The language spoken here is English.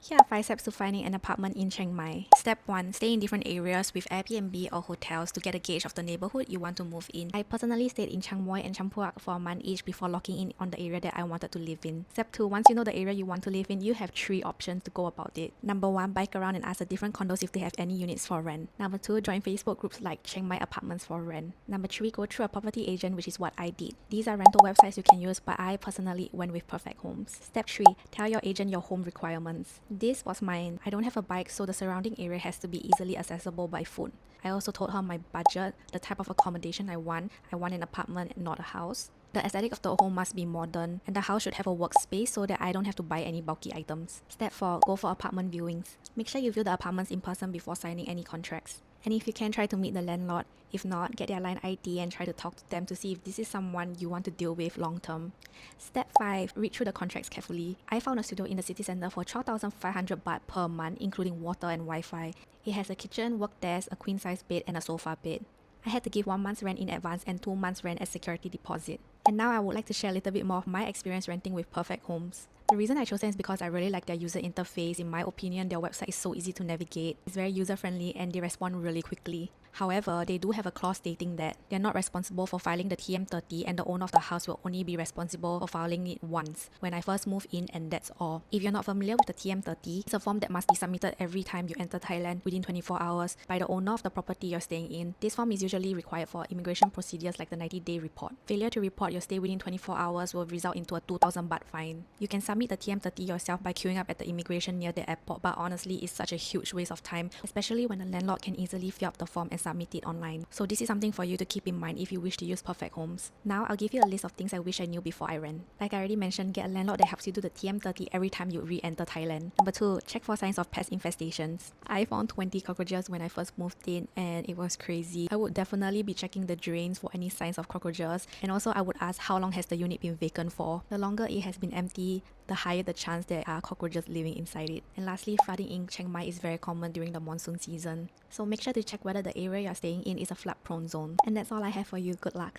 Here are 5 steps to finding an apartment in Chiang Mai. Step 1. Stay in different areas with Airbnb or hotels to get a gauge of the neighborhood you want to move in. I personally stayed in Chiang Mai and Champuak for a month each before locking in on the area that I wanted to live in. Step 2. Once you know the area you want to live in, you have 3 options to go about it. Number 1. Bike around and ask the different condos if they have any units for rent. Number 2. Join Facebook groups like Chiang Mai Apartments for Rent. Number 3. Go through a property agent, which is what I did. These are rental websites you can use, but I personally went with Perfect Homes. Step 3. Tell your agent your home requirements. This was mine. I don't have a bike, so the surrounding area has to be easily accessible by foot. I also told her my budget, the type of accommodation I want an apartment, not a house. The aesthetic of the home must be modern, and the house should have a workspace so that I don't have to buy any bulky items. Step 4. Go for apartment viewings. Make sure you view the apartments in person before signing any contracts. And if you can, try to meet the landlord. If not, get their line ID and try to talk to them to see if this is someone you want to deal with long term. Step 5. Read through the contracts carefully. I found a studio in the city center for 12,500 baht per month, including water and Wi-Fi. It has a kitchen, work desk, a queen-size bed, and a sofa bed. I had to give 1 month's rent in advance and 2 months' rent as security deposit. And now I would like to share a little bit more of my experience renting with Perfect Homes. The reason I chose them is because I really like their user interface. In my opinion, their website is so easy to navigate. It's very user-friendly and they respond really quickly. However, they do have a clause stating that they're not responsible for filing the TM30 and the owner of the house will only be responsible for filing it once, when I first move in, and that's all. If you're not familiar with the TM30, it's a form that must be submitted every time you enter Thailand within 24 hours by the owner of the property you're staying in. This form is usually required for immigration procedures like the 90-day report. Failure to report your stay within 24 hours will result into a 2,000 baht fine. You can submit the TM30 yourself by queuing up at the immigration near the airport, but honestly, it's such a huge waste of time, especially when the landlord can easily fill up the form and submit it online. So this is something for you to keep in mind if you wish to use Perfect Homes. Now I'll give you a list of things I wish I knew before I rent. Like I already mentioned, get a landlord that helps you do the TM30 every time you re-enter Thailand. Number 2, check for signs of pest infestations. I found 20 cockroaches when I first moved in and it was crazy. I would definitely be checking the drains for any signs of cockroaches, and also I would ask how long has the unit been vacant for. The longer it has been empty, the higher the chance there are cockroaches living inside it. And lastly, flooding in Chiang Mai is very common during the monsoon season. So make sure to check whether the area you're staying in is a flood prone zone. And that's all I have for you. Good luck.